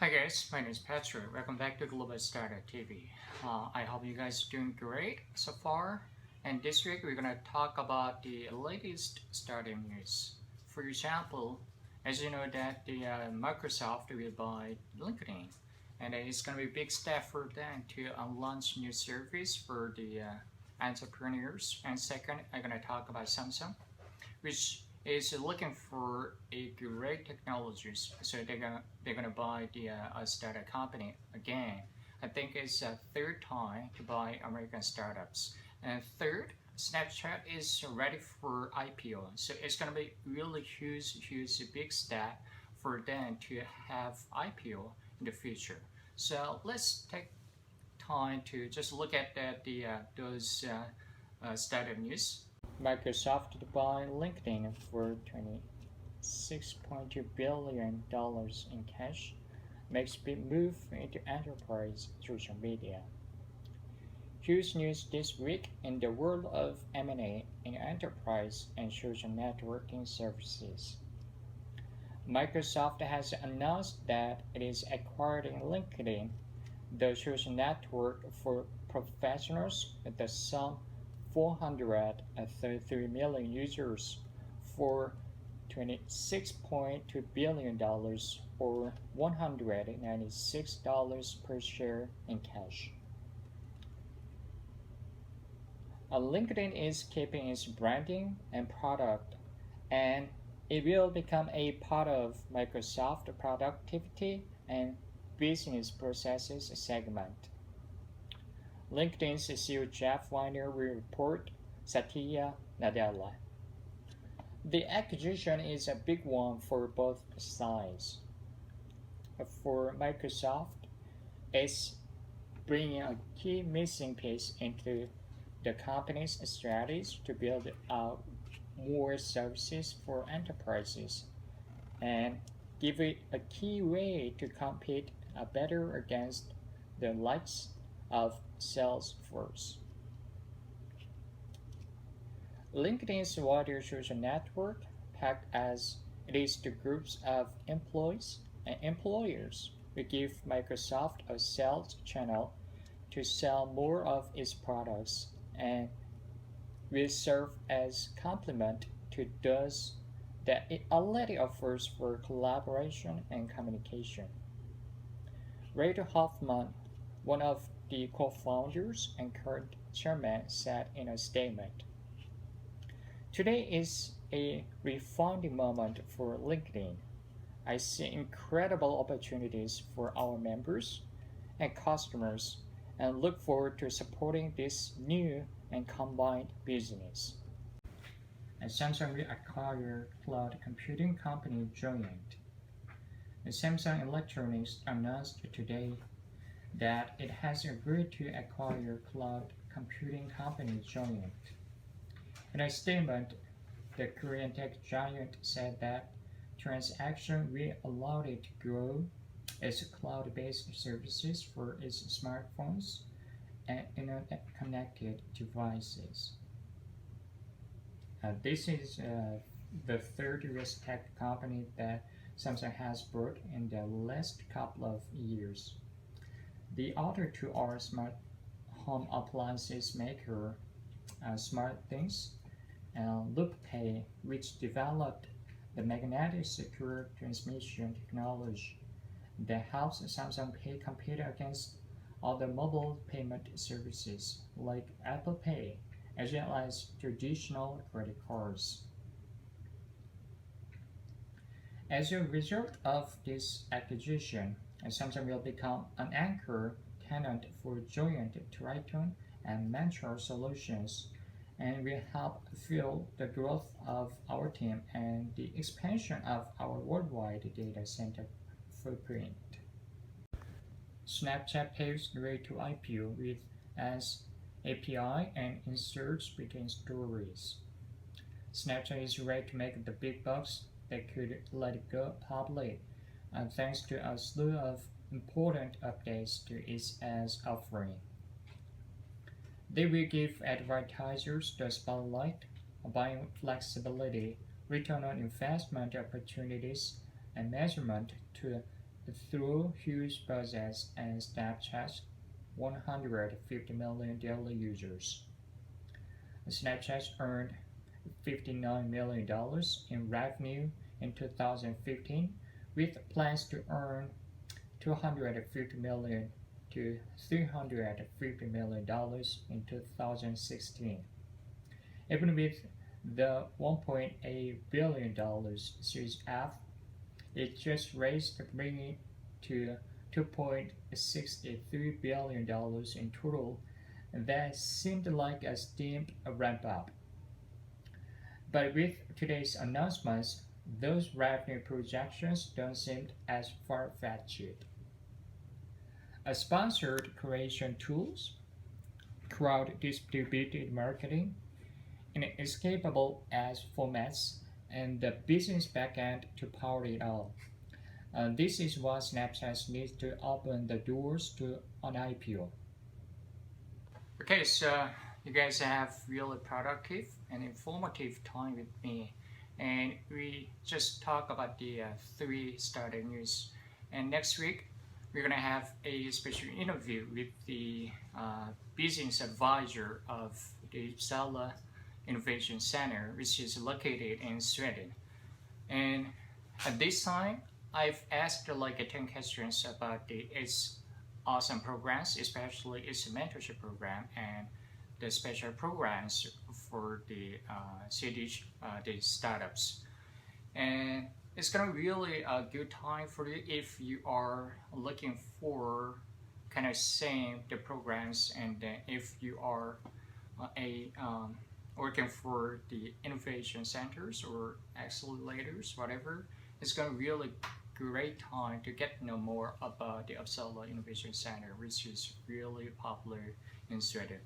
Hi guys, my name is Patrick. Welcome back to Global Startup TV. I hope you guys are doing great so far. And this week we're gonna talk about the latest startup news. For example, as you know that the Microsoft will buy LinkedIn, and it's gonna be a big step for them to launch new service for the entrepreneurs. And second, I'm gonna talk about Samsung, which is looking for a great technologies. So they're gonna buy the startup company again. I think it's a third time to buy American startups. And third, Snapchat is ready for IPO. So it's gonna be really huge, big step for them to have IPO in the future. So let's take time to just look at the those startup news. Microsoft to buy LinkedIn for $26.2 billion in cash makes big move into enterprise social media. Huge news this week in the world of M&A in enterprise and social networking services. Microsoft has announced that it is acquiring LinkedIn, the social network for professionals with the sum 433 million users for $26.2 billion or $196 per share in cash. LinkedIn is keeping its branding and product, and it will become a part of Microsoft productivity and business processes segment. LinkedIn's CEO Jeff Weiner will report Satya Nadella. The acquisition is a big one for both sides. For Microsoft, it's bringing a key missing piece into the company's strategies to build out more services for enterprises and give it a key way to compete better against the likes of Salesforce. LinkedIn's wider social network, packed as it is to groups of employees and employers, will give Microsoft a sales channel to sell more of its products and will serve as complement to those that it already offers for collaboration and communication. Ray Hoffman, one of the co-founders and current chairman, said in a statement, "Today is a refounding moment for LinkedIn. I see incredible opportunities for our members and customers and look forward to supporting this new and combined business." And Samsung will acquire cloud computing company Joyent. Samsung Electronics announced today that it has agreed to acquire cloud computing company Joyent. In a statement, the Korean tech giant said that transaction will allow it to grow its cloud-based services for its smartphones and internet-connected devices. This is the third US tech company that Samsung has bought in the last couple of years. The other two are smart home appliances maker SmartThings and LoopPay, which developed the magnetic secure transmission technology that helps Samsung Pay compete against other mobile payment services like Apple Pay, as well as traditional credit cards. As a result of this acquisition, Samsung will become an anchor tenant for Joyent Triton and Mentor solutions and will help fuel the growth of our team and the expansion of our worldwide data center footprint. Snapchat paves the way to IPO with as API and inserts between stories. Snapchat is ready to make the big bucks that could let it go public, thanks to a slew of important updates to its ads offering. They will give advertisers the spotlight, buying flexibility, return on investment opportunities, and measurement to Through huge budgets and Snapchat's 150 million daily users. Snapchat earned $59 million in revenue in 2015, with plans to earn $250 million to $350 million in 2016. Even with the $1.8 billion Series F, it just raised, bringing to $2.63 billion in total. That seemed like a steep ramp up. But with today's announcements, those revenue projections don't seem as far fetched. Sponsored creation tools, crowd distributed marketing, and escapable ads formats, and the business backend to power it all. This is what Snapchat needs to open the doors to an IPO. Okay, so you guys have really productive and informative time with me, and we just talk about the three startup news. And next week we're gonna have a special interview with the business advisor of the Uppsala Innovation Center, which is located in Sweden. And at this time, I've asked like 10 questions about its awesome programs, especially its mentorship program and the special programs for the the startups. And it's gonna be really a good time for you if you are looking for kind of same the programs, and if you are a working for the innovation centers or accelerators, whatever. It's gonna be really great time to get to know more about the Uppsala Innovation Center, which is really popular in Sweden.